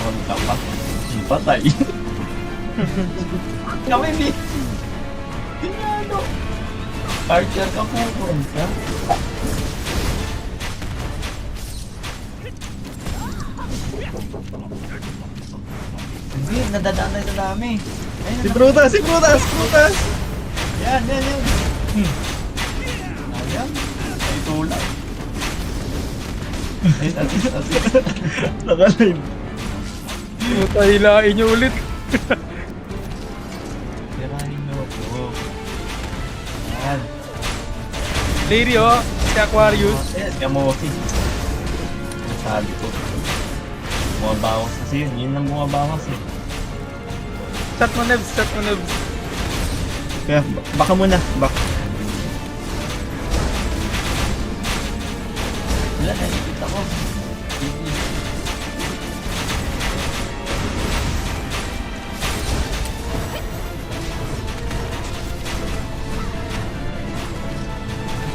Meron ka pa. Patay. Kami di. Tingano. Archer ka po, ka. Hindi, nadadaan na sa dami. Ayun, Si Brutas! Si Brutas! Brutas! yan. Ayan. Ay, tulak. Ay, assist. Nakalive. Puta, hilain nyo ulit. Tirahin mo po. Yan. Lady oh, si Aquarius. Yes, kamote. Sabi ko. Bumabawas kasi yun. Yun ang bumabawas eh. Chat mo Nebs, chat mo Nebs. Kaya, baka muna. Baka. Wala, nakikita ko.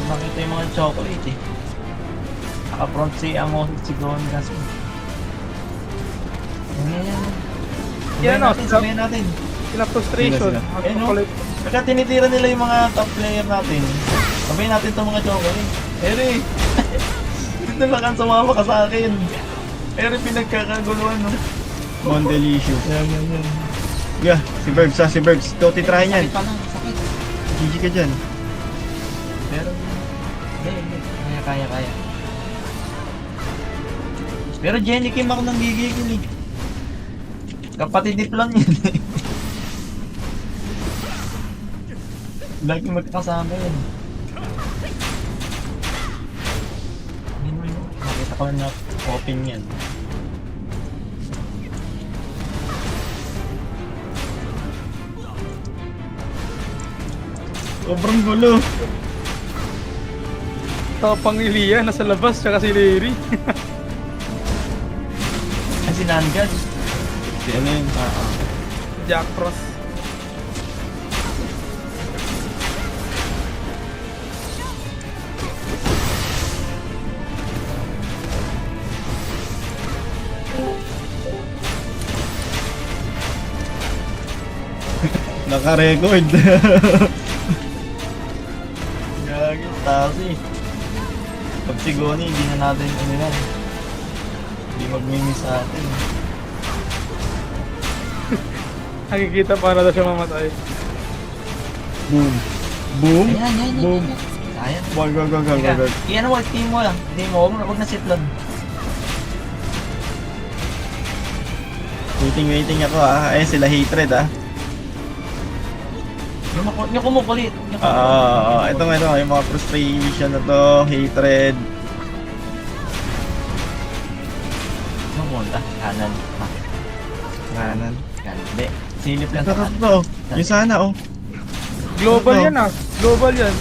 Makita yung mga chocolate eh. Naka-front si Amos si Gron Gaspo. Yan. Yan o, Sabihin natin. sila frustration. Sila. Eh, no? Pagka tinitira nila yung mga top player natin, sabihin natin itong mga chocolate. Eri, dito lang ang sumama ka sa akin. Eri, pinagkakaguluhan, no? Mondelicious. Yan. Yeah, si Verbs ha, si Verbs. Ito, titrahin yan. Sakit pa lang, sakit. GG ka dyan. Pero, hindi. Kaya. Pero Jenny Kim ako nang gigigil eh. Kapatid ni Plon yun eh. Lagi magkakasama yun. Nakita ko na open yan. Sobrang gulo. Tapang ni Lia, nasa labas, tsaka si Larry. Ay, si Nangad. Si ano yun? Jack Frost. Naka-record. Gagi, taas eh. Pag si Goni, hindi na natin ano yan. Hindi mag-miss sa atin. Nakikita para daw siya mamatay. Boom. Boom. Ayan. Boom. Ayan. Go. Iyan mo, team mo lang. Team mo, huwag na sitlon. Waiting ako ah. Ayun sila hatred ah. Yung kumukulit. Ito yung mga frustration na to, hatred. Yung punta, kanan. Kanan. Hindi. Silip lang Ito sa kanan. to. Yung sana oh. Global Ano? yan ah. Global yan.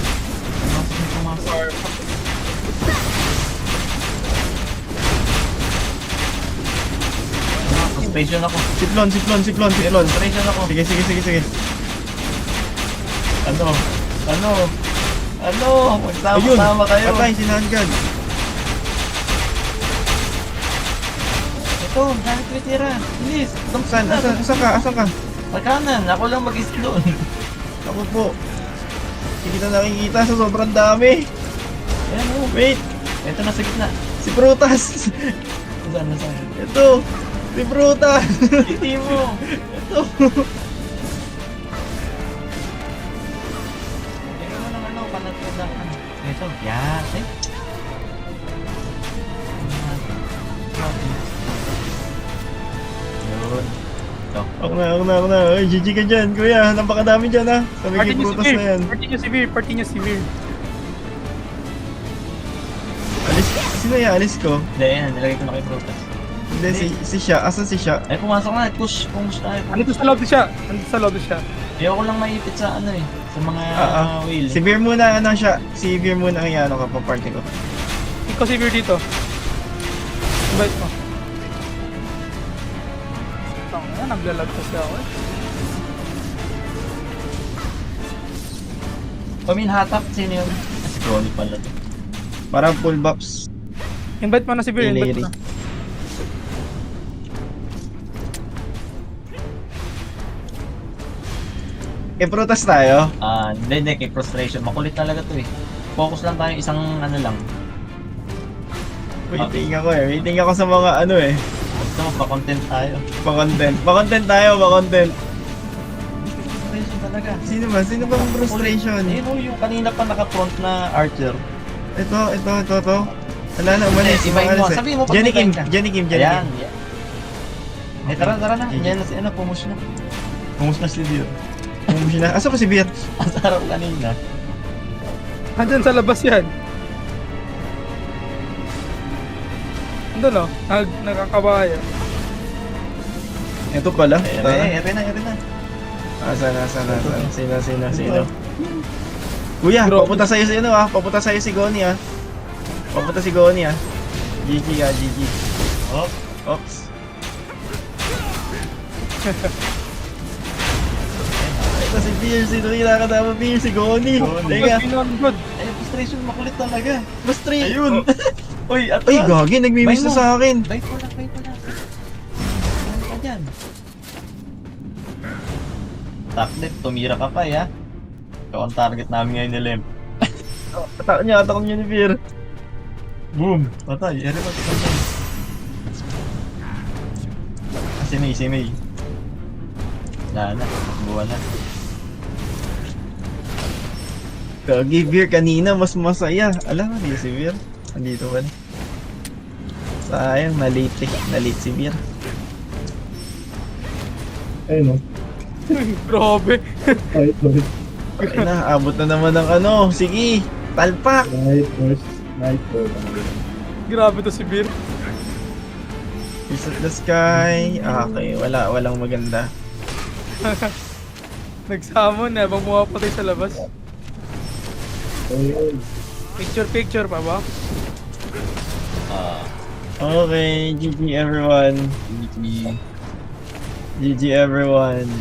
Suspension ako. Siplon. Suspension ako. Sige. Ano? Ayun. Magsama-sama kayo. Patay, sinanggan. Ito, dahil titira. Bilis. Asan ka? Pagkanan, ako lang mag-istlon. Ako po. Hindi kita nakikita sa sobrang dami. Ayan o. Wait, Ito na sa gitna. si Brutas. Saan? Ito, si Brutas. Hindi mo. Ito. Tingnan mo ng ano, panagpadakan. Ito, yan. Eh. Yun. Ito. Ako na. Ay, GG ka dyan, kuya. Napakadami dyan ha. Sabi Party kay nyo Brutas na yan. Party nyo severe. Sino yung alis ko? Hindi, yan. Nilagay ko na kay Protas. Hindi, si Sha. Asan si Sha? Ay, pumasok na. Push tayo. Andito sa lobby siya. Ayoko lang maipit sa ano eh. Sa mga wheel. Si Veer muna, ano siya? Si Veer muna ang ano ka pa party ko. Ikaw severe dito. Invite mo. Tanga, naglalag kasi ako eh. Paminhatap, sino yun? Si Crony pala to. Parang full buffs. Invite mo na si Beer, invite mo Larry. na. prutas tayo. Hindi, kay frustration. Makulit talaga to eh. Focus lang tayo isang ano lang. Waiting ako eh. Waiting ako sa mga ano eh. Gusto mo, pa-content tayo. Pa-content. Pa-content tayo, pa-content. Frustration talaga. Sino ba? Sino bang frustration? Eh, no, yung kanina pa naka-front na Archer. Ito. Wala na, umalis. Ibahin mo. Umalis eh. Sabihin mo pag Jenny Kim, may time ka. Jenny Kim. Ayan. Tara na. GG. Yan na si ano, pumus na. Pumus na si Dio. Umuwi na. Asa pa si Beer? Ang sarap kanina. Andyan sa labas yan. Andun oh, nakakabaya. Ito pala. Ere na. Asan? Sino? Kuya, Bro. papunta sa'yo si ano ah. Papunta sa'yo si Goni ah. GG ah, GG. Oh, Oops. Ito si Beer, sino kinakadama Beer? Si Goni. Teka, Good. ay, frustration makulit talaga. mas 3. Ayun. Uy, at Ay, gagi, nagmimiss na Bay mo. sa akin. Bait mo lang. Ano ka dyan? Taplet, tumira ka pa ya. Ikaw ang target namin ngayon ni Lem. Atak niya ni Beer. Boom! Patay, ere pa ito dyan. Si May. Wala na, buwan na. Gagi, Beer, kanina mas masaya. Alam mo, di si Beer. Andito ba na? Sayang, nalate si Beer. Ayun o. Grabe. Fight boys. Ay na, abot na naman ng ano. Sige, talpak. Night boys. Night boys. Grabe to si Bir. Peace of the sky. Okay, walang maganda. Nagsamon na habang pumapatay sa labas. Ayun. Picture pa ba? Okay, GG everyone. GG everyone.